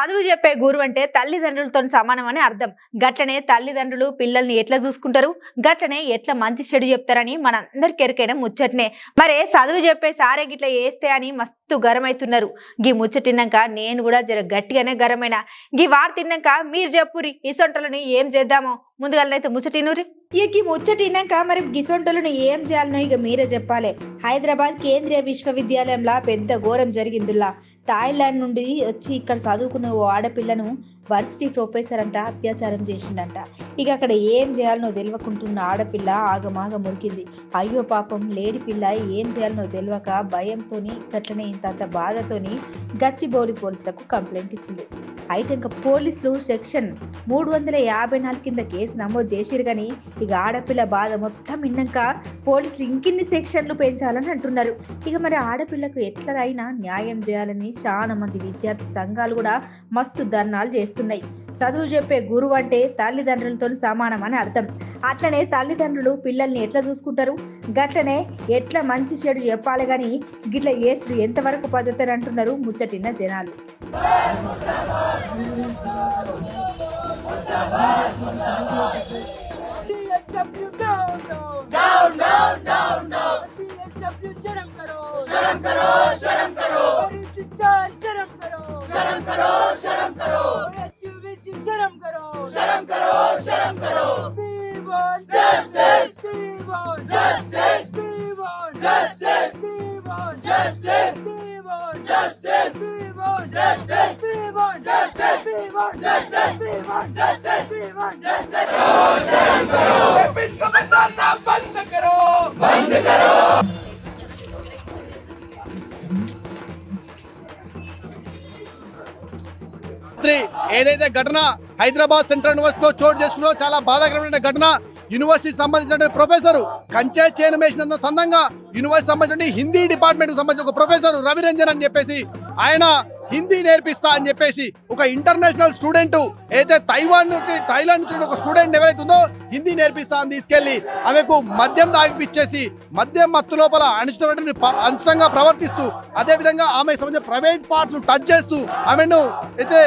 చదువు చెప్పే గురువు అంటే తల్లిదండ్రులతో సమానం అని అర్థం. గట్లనే తల్లిదండ్రులు పిల్లల్ని ఎట్లా చూసుకుంటారు, గట్లనే ఎట్లా మంచి చెడు చెప్తారని మనందరికి ఎరికైన ముచ్చటనే. మరే చదువు చెప్పే సారే గిట్లా వేస్తే అని మస్తు గరమైతున్నారు. గీ ముచ్చటిన్నాక నేను కూడా జర గట్టిగానే గరమైనా. గీ వార్ తిన్నాక మీరు చెప్పురి ఇసొంటలని ఏం చేద్దామో. ముందుగాలనైతే ముచ్చటినూరి. ఇక ముచ్చటినాక మరి గిసొంటలను ఏం చేయాలనో ఇక మీరే చెప్పాలి. హైదరాబాద్ కేంద్రీయ విశ్వవిద్యాలయంలో పెద్ద ఘోరం జరిగిందిలా. థాయిలాండ్ నుండి వచ్చి ఇక్కడ చదువుకున్న ఓ ఆడపిల్లను వర్సిటీ ప్రొఫెసర్ అంట అత్యాచారం చేసిండంట. ఇక అక్కడ ఏం చేయాలనో తెలియకుంటున్న ఆడపిల్ల ఆగమాగ మురికింది. అయ్యో పాపం లేడి పిల్ల ఏం చేయాలనో తెలియక భయంతోని గట్లనే ఇంత బాధతోని గచ్చిబౌలి పోలీసులకు కంప్లైంట్ ఇచ్చింది. అయితే ఇంకా పోలీసులు సెక్షన్ 354 కింద కేసు నమోదు చేసిరు. కానీ ఇక ఆడపిల్ల బాధ మొత్తం విన్నాక పోలీసులు ఇంకిన్ని సెక్షన్లు పెంచాలని అంటున్నారు. ఇక మరి ఆడపిల్లకు ఎట్లయినా న్యాయం చేయాలని చాలా మంది విద్యార్థి సంఘాలు కూడా మస్తు ధర్నాలు చేస్తున్నాయి. చదువు చెప్పే గురువు అంటే తల్లిదండ్రులతో సమానం అని అర్థం. అట్లనే తల్లిదండ్రులు పిల్లల్ని ఎట్లా చూసుకుంటారు, గట్లనే ఎట్లా మంచి చెడు చెప్పాలి. కానీ గిట్ల ఏసుడు ఎంతవరకు పద్ధతి అని అంటున్నారు ముచ్చటిన్న జనాలు. ఏదైతే ఘటన హైదరాబాద్ సెంట్రల్ యూనివర్సిటీలో చోటు చేసుకున్నో చాలా బాధాకరమైన ఘటన. యూనివర్సిటీకి సంబంధించిన ప్రొఫెసర్ కంచె చేను వేసినంత సందంగా యూనివర్సిటీ సంబంధించిన హిందీ డిపార్ట్మెంట్కి సంబంధించిన ఒక ప్రొఫెసర్ రవిరంజన్ అని చెప్పేసి ఆయన హిందీ నేర్పిస్తా అని చెప్పేసి ఒక ఇంటర్నేషనల్ స్టూడెంట్ అయితే థాయిలాండ్ నుంచి ఒక స్టూడెంట్ ఎవరైతే ఉందో హిందీ నేర్పిస్తా అని తీసుకెళ్లి ఆమెకు మద్యం తాగిపిచ్చేసి మద్యం మత్తు లోపల అనుచితంగా ప్రవర్తిస్తూ అదేవిధంగా ఆమె సంబంధించిన ప్రైవేట్ పార్ట్స్ టచ్ చేస్తూ ఆమెను అయితే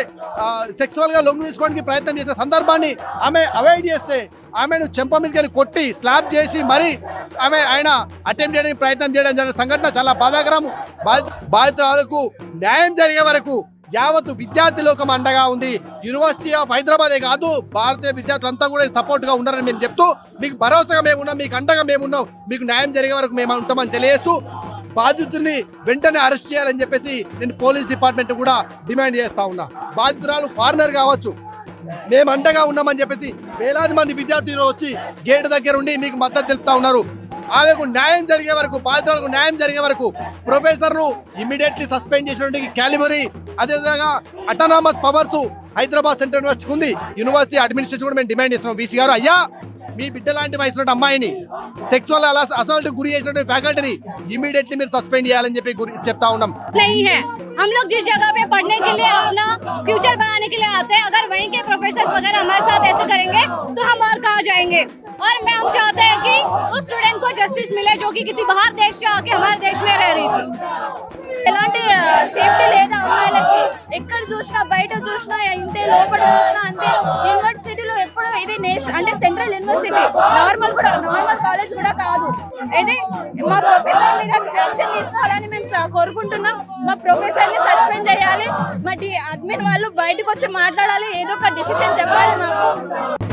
సెక్సువల్ గా లొంగు తీసుకోవడానికి ప్రయత్నం చేసే సందర్భాన్ని ఆమె అవాయిడ్ చేస్తే ఆమెను చెంప మీదకి వెళ్ళి కొట్టి స్లాబ్ చేసి మరి ఆయన అటెంప్ట్ చేయడానికి ప్రయత్నం చేయడం జరిగిన సంఘటన చాలా బాధాకరం. బాధితులకు న్యాయం జరిగే వరకు యావత్తు విద్యార్థి లోకం అండగా ఉంది. యూనివర్సిటీ ఆఫ్ హైదరాబాదే కాదు భారతీయ విద్యార్థులంతా కూడా సపోర్ట్ గా ఉన్నారని మేము చెప్తూ మీకు భరోసాగా మేమున్నాం, మీకు అండగా మేమున్నాం, మీకు న్యాయం జరిగే వరకు మేము ఉంటామని తెలియజేస్తూ బాధితుల్ని వెంటనే అరెస్ట్ చేయాలని చెప్పేసి నేను పోలీస్ డిపార్ట్మెంట్ కూడా డిమాండ్ చేస్తా ఉన్నా. బాధితురాలు ఫారినర్ కావచ్చు, మేము అండగా ఉన్నామని చెప్పేసి వేలాది మంది విద్యార్థులు వచ్చి గేట్ దగ్గర ఉండి మీకు మద్దతు తెలుపుతా ఉన్నారు. ఆమెకు న్యాయం జరిగే వరకు, బాధితులకు న్యాయం జరిగే వరకు ప్రొఫెసర్ ను ఇమ్మీడియట్లీ సస్పెండ్ చేసినటువంటి క్యాలిబరీ అదేవిధంగా autonomous powers Hyderabad central university ఉంది. యూనివర్సిటీ అడ్మినిస్ట్రేషన్ కూడా మేము డిమాండ్ చేస్తున్నాం. వీసీ గారు, అయ్యా మీ బిడ్డ లాంటి వయసు అమ్మాయిని సెక్సువల్ అసాల్ట్ గురి చేసినటువంటి ఫ్యాకల్టీని ఇమీడియట్లీ మీరు సస్పెండ్ చేయాలని చెప్పి చెప్తా ఉన్నాం. हम लोग जिस जगह पे पढ़ने के लिए अपना फ्यूचर बनाने के लिए आते हैं, अगर वहीं के प्रोफेसर वगैरह हमारे साथ ऐसे करेंगे तो हम और कहाँ जाएंगे। और हम चाहते हैं कि उस स्टूडेंट को जस्टिस मिले जो कि किसी बाहर देश से आके हमारे देश में रह रही थी. ఎలాంటి సేఫ్టీ లేదా అమ్మాయిలకి. ఎక్కడ చూసినా బయట చూసినా ఇంతే లోపల చూసినా అంతే. యూనివర్సిటీలో ఎప్పుడు ఇది అంటే సెంట్రల్ యూనివర్సిటీ నార్మల్ కాలేజ్ కూడా కాదు. ఇది మా ప్రొఫెసర్ మీద యాక్షన్ తీసుకోవాలని మేము కోరుకుంటున్నాం. మా ప్రొఫెసర్ ని సస్పెండ్ చేయాలి. మా అడ్మిన్ వాళ్ళు బయటకు వచ్చి మాట్లాడాలి, ఏదో ఒక డిసిషన్ చెప్పాలి మాకు.